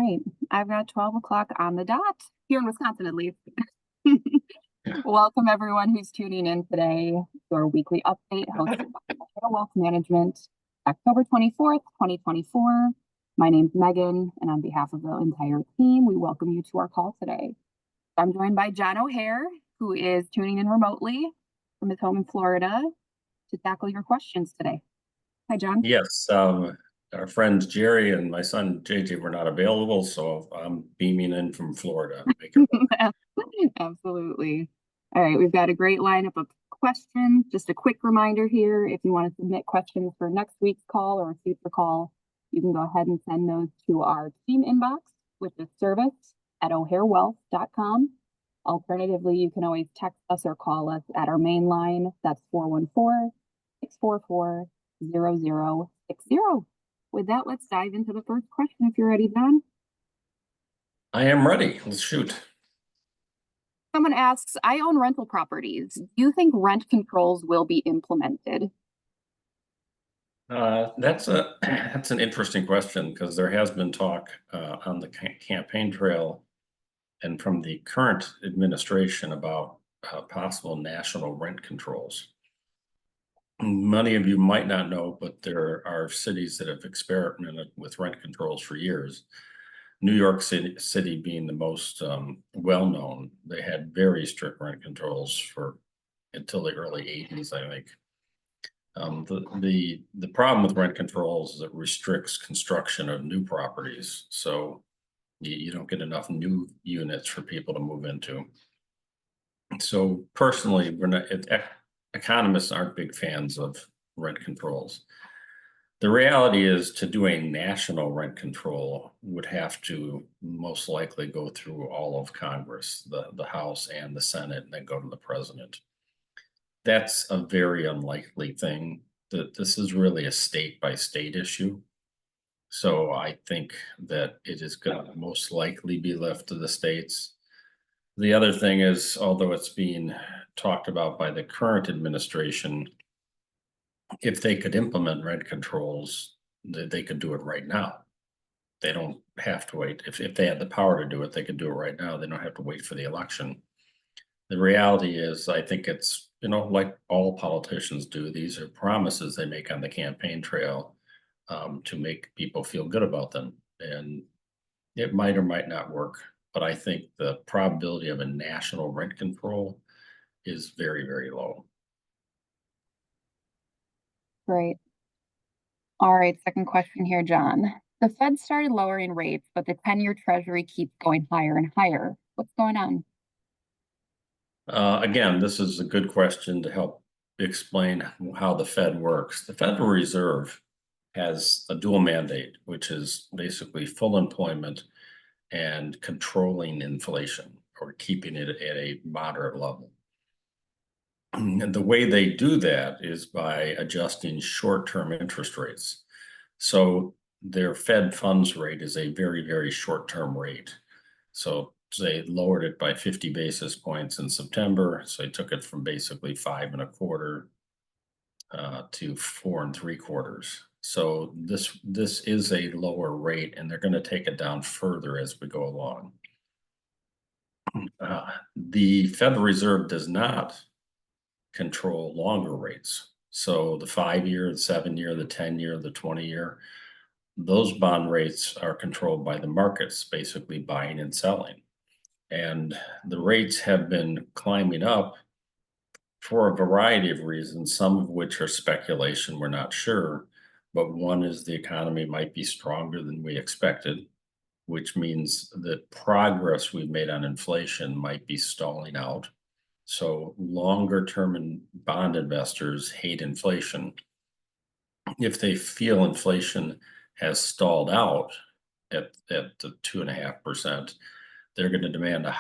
right. I've got 12 o'clock on the dot here in Wisconsin, at least. Welcome, everyone who's tuning in today to our weekly update hosted by Wealth Management, October 24th, 2024. My name's Megan, and on behalf of the entire team, we welcome you to our call today. I'm joined by John O'Hare, who is tuning in remotely from his home in Florida to tackle your questions today. Hi, John. Yes, our friends Jerry and my son JJ were not available, so I'm beaming in from Florida. Absolutely. All right, we've got a great lineup of questions. Just a quick reminder here, if you want to submit questions for next week's call or a future call, you can go ahead and send those to our team inbox, which is service@o'harewealth.com. Alternatively, you can always text us or call us at our main line. That's 414-644-0060. With that, let's dive into the first question if you're ready, John. I am ready. Let's shoot. Someone asks, I own rental properties. Do you think rent controls will be implemented? That's an interesting question because there has been talk on the campaign trail and from the current administration about possible national rent controls. Many of you might not know, but there are cities that have experimented with rent controls for years. New York City being the most well-known. They had very strict rent controls until the early 80s, I think. The problem with rent controls is it restricts construction of new properties, so you don't get enough new units for people to move into. So personally, economists aren't big fans of rent controls. The reality is, to do a national rent control would have to most likely go through all of Congress, the House and the Senate, and then go to the president. That's a very unlikely thing. This is really a state by state issue. So I think that it is going to most likely be left to the states. The other thing is, although it's being talked about by the current administration, if they could implement rent controls, they could do it right now. They don't have to wait. If they had the power to do it, they could do it right now. They don't have to wait for the election. The reality is, I think it's, like all politicians do, these are promises they make on the campaign trail to make people feel good about them. And it might or might not work, but I think the probability of a national rent control is very, very low. Great. All right, second question here, John. The Fed started lowering rates, but the 10-year Treasury keeps going higher and higher. What's going on? Again, this is a good question to help explain how the Fed works. The Federal Reserve has a dual mandate, which is basically full employment and controlling inflation or keeping it at a moderate level. And the way they do that is by adjusting short-term interest rates. So their Fed funds rate is a very, very short-term rate. So they lowered it by 50 basis points in September. So they took it from basically 5.25 to 4.75. So this is a lower rate, and they're going to take it down further as we go along. The Federal Reserve does not control longer rates. So the 5-year, the 7-year, the 10-year, the 20-year, those bond rates are controlled by the markets, basically buying and selling. And the rates have been climbing up for a variety of reasons, some of which are speculation, we're not sure. But one is the economy might be stronger than we expected, which means that progress we've made on inflation might be stalling out. So longer term bond investors hate inflation. If they feel inflation has stalled out at the 2.5%, they're going to demand a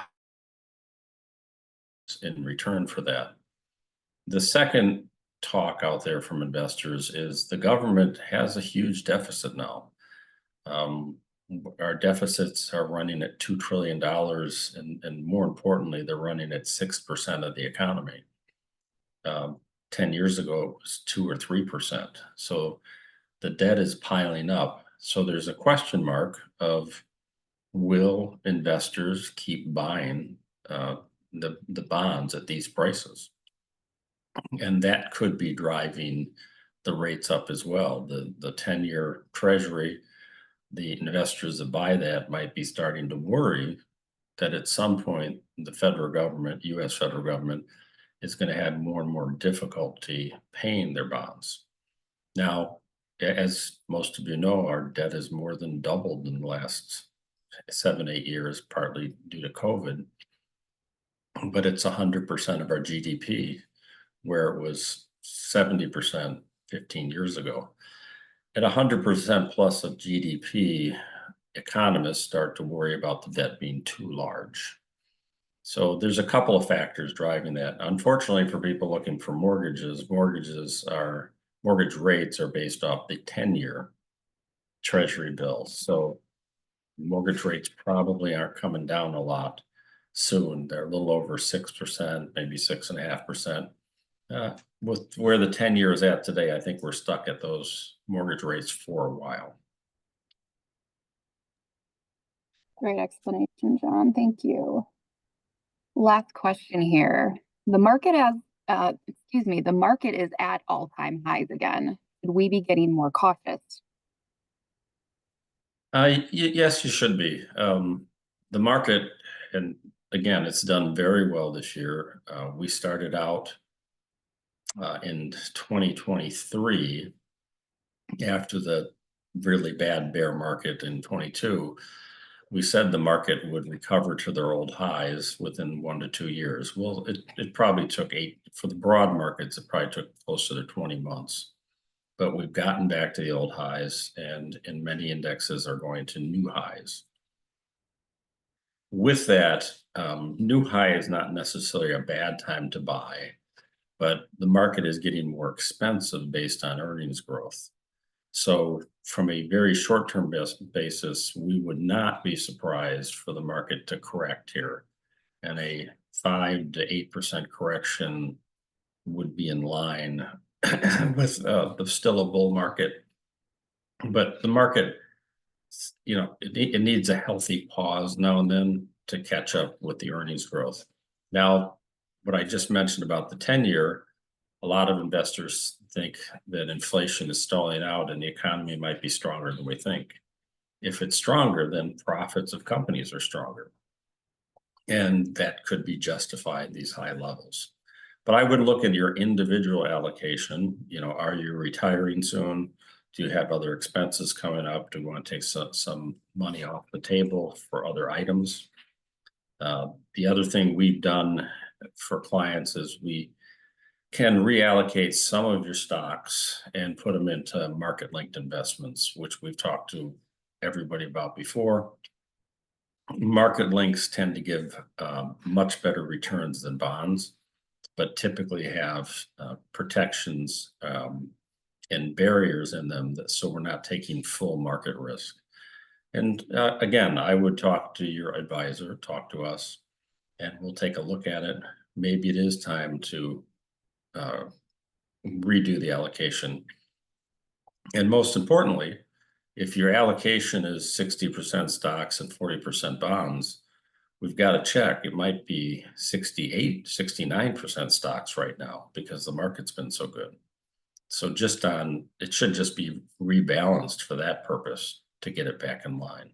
in return for that. The second talk out there from investors is the government has a huge deficit now. Our deficits are running at $2 trillion, and more importantly, they're running at 6% of the economy. 10 years ago, it was 2 or 3%. So the debt is piling up. So there's a question mark of will investors keep buying the bonds at these prices? And that could be driving the rates up as well. The 10-year treasury, the investors that buy that might be starting to worry that at some point the federal government, US federal government, is going to have more and more difficulty paying their bonds. Now, as most of you know, our debt has more than doubled in the last 7, 8 years, partly due to COVID, but it's 100% of our GDP, where it was 70% 15 years ago. At 100% plus of GDP, economists start to worry about the debt being too large. So there's a couple of factors driving that. Unfortunately, for people looking for mortgage rates are based off the 10-year treasury bills. So mortgage rates probably aren't coming down a lot soon. They're a little over 6%, maybe 6.5%. With where the 10-year is at today, I think we're stuck at those mortgage rates for a while. Great explanation, John. Thank you. Last question here. The market the market is at all-time highs again. Should we be getting more cautious? Yes, you should be. The market, and again, it's done very well this year. We started out in 2023 after the really bad bear market in 22. We said the market would recover to their old highs within 1 to 2 years. Well, it probably took for the broad markets, it probably took closer to 20 months. But we've gotten back to the old highs, and many indexes are going to new highs. With that, new high is not necessarily a bad time to buy, but the market is getting more expensive based on earnings growth. So from a very short-term basis, we would not be surprised for the market to correct here. And a 5 to 8% correction would be in line with still a bull market. But the market, it needs a healthy pause now and then to catch up with the earnings growth. Now, what I just mentioned about the 10-year, a lot of investors think that inflation is stalling out and the economy might be stronger than we think. If it's stronger, then profits of companies are stronger. And that could be justified these high levels. But I would look at your individual allocation. Are you retiring soon? Do you have other expenses coming up? Do you want to take some money off the table for other items? The other thing we've done for clients is we can reallocate some of your stocks and put them into market-linked investments, which we've talked to everybody about before. Market links tend to give much better returns than bonds, but typically have protections and barriers in them, so we're not taking full market risk. And again, I would talk to your advisor, talk to us, and we'll take a look at it. Maybe it is time to redo the allocation. And most importantly, if your allocation is 60% stocks and 40% bonds, we've got to check. It might be 68, 69% stocks right now because the market's been so good. So it should just be rebalanced for that purpose to get it back in line.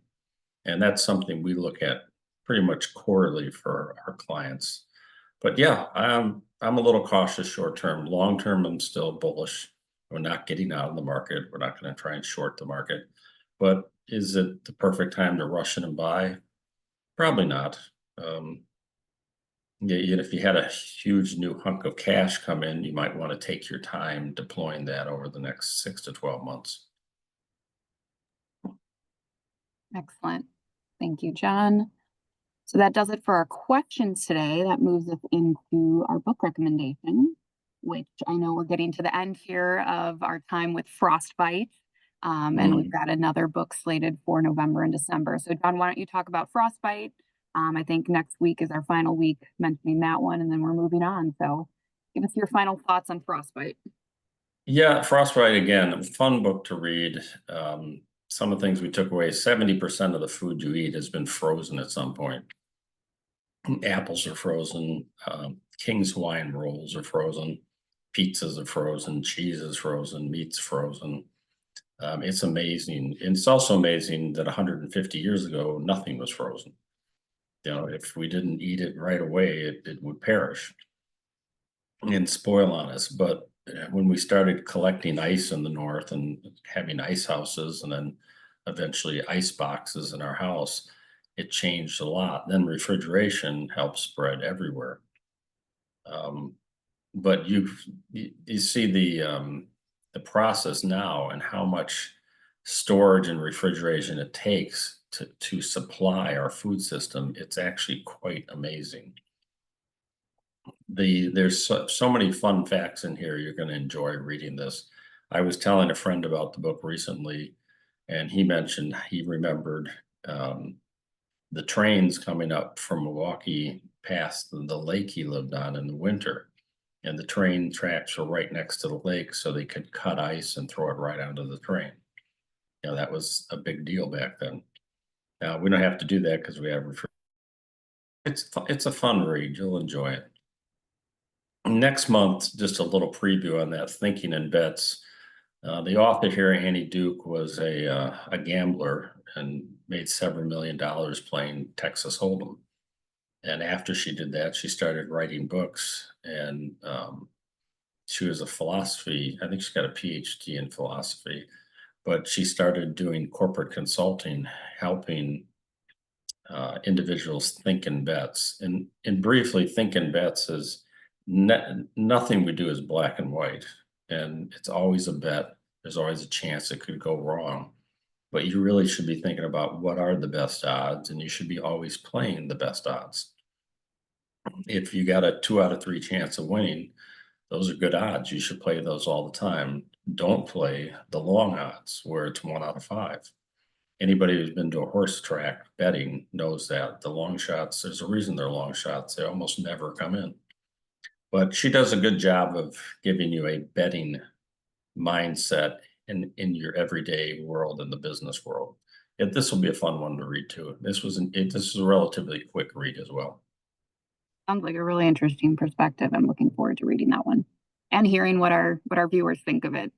And that's something we look at pretty much quarterly for our clients. But yeah, I'm a little cautious short term. Long term, I'm still bullish. We're not getting out of the market. We're not going to try and short the market. But is it the perfect time to rush in and buy? Probably not. If you had a huge new hunk of cash come in, you might want to take your time deploying that over the next 6 to 12 months. Excellent. Thank you, John. So that does it for our questions today. That moves us into our book recommendation, which I know we're getting to the end here of our time with Frostbite. And we've got another book slated for November and December. So John, why don't you talk about Frostbite? I think next week is our final week mentioning that one, and then we're moving on. So give us your final thoughts on Frostbite. Yeah, Frostbite, again, a fun book to read. some of the things we took away, 70% of the food you eat has been frozen at some point. Apples are frozen, King's Hawaiian rolls are frozen, pizzas are frozen, cheese is frozen, meat's frozen. It's amazing. And it's also amazing that 150 years ago, nothing was frozen. You know, if we didn't eat it right away, it would perish and spoil on us. But when we started collecting ice in the north and having ice houses and then eventually ice boxes in our house, it changed a lot. Then refrigeration helped spread everywhere. But you see the process now and how much storage and refrigeration it takes to supply our food system. It's actually quite amazing. There's so many fun facts in here. You're going to enjoy reading this. I was telling a friend about the book recently, and he mentioned he remembered the trains coming up from Milwaukee past the lake he lived on in the winter. And the train tracks were right next to the lake, so they could cut ice and throw it right onto the train. You know, that was a big deal back then. Now we don't have to do that because we have it's a fun read. You'll enjoy it. Next month, just a little preview on that, Thinking in Bets. The author here, Annie Duke, was a gambler and made several $1 million playing Texas Hold'em. And after she did that, she started writing books, and she was I think she's got a PhD in philosophy, but she started doing corporate consulting, helping individuals think in bets. And briefly, think in bets is nothing we do is black and white, and it's always a bet. There's always a chance it could go wrong, but you really should be thinking about what are the best odds, and you should be always playing the best odds. If you got a 2 out of 3 chance of winning, those are good odds. You should play those all the time. Don't play the long odds where it's 1 out of 5. Anybody who's been to a horse track betting knows that the long shots, there's a reason they're long shots. They almost never come in. But she does a good job of giving you a betting mindset in your everyday world, in the business world. This will be a fun one to read too. This is a relatively quick read as well. Sounds like a really interesting perspective. I'm looking forward to reading that one and hearing what our viewers think of it.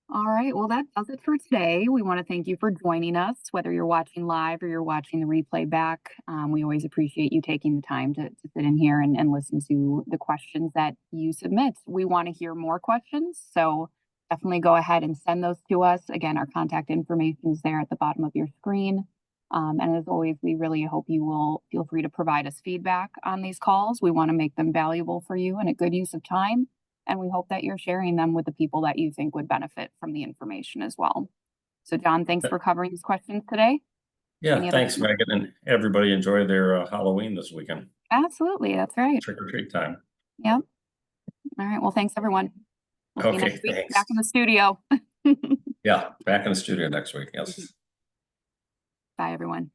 All right, well, that does it for today. We want to thank you for joining us, whether you're watching live or you're watching the replay back. We always appreciate you taking the time to sit in here and listen to the questions that you submit. We want to hear more questions, so definitely go ahead and send those to us. Again, our contact information is there at the bottom of your screen. And as always, we really hope you will feel free to provide us feedback on these calls. We want to make them valuable for you and a good use of time. And we hope that you're sharing them with the people that you think would benefit from the information as well. So John, thanks for covering these questions today. Yeah, thanks, Megan, and everybody enjoy their Halloween this weekend. Absolutely, that's right. Trick or treat time. Yep. All right, well, thanks everyone. We'll see you next week. Thanks. Back in the studio. Yeah, back in the studio next week, yes. Bye, everyone.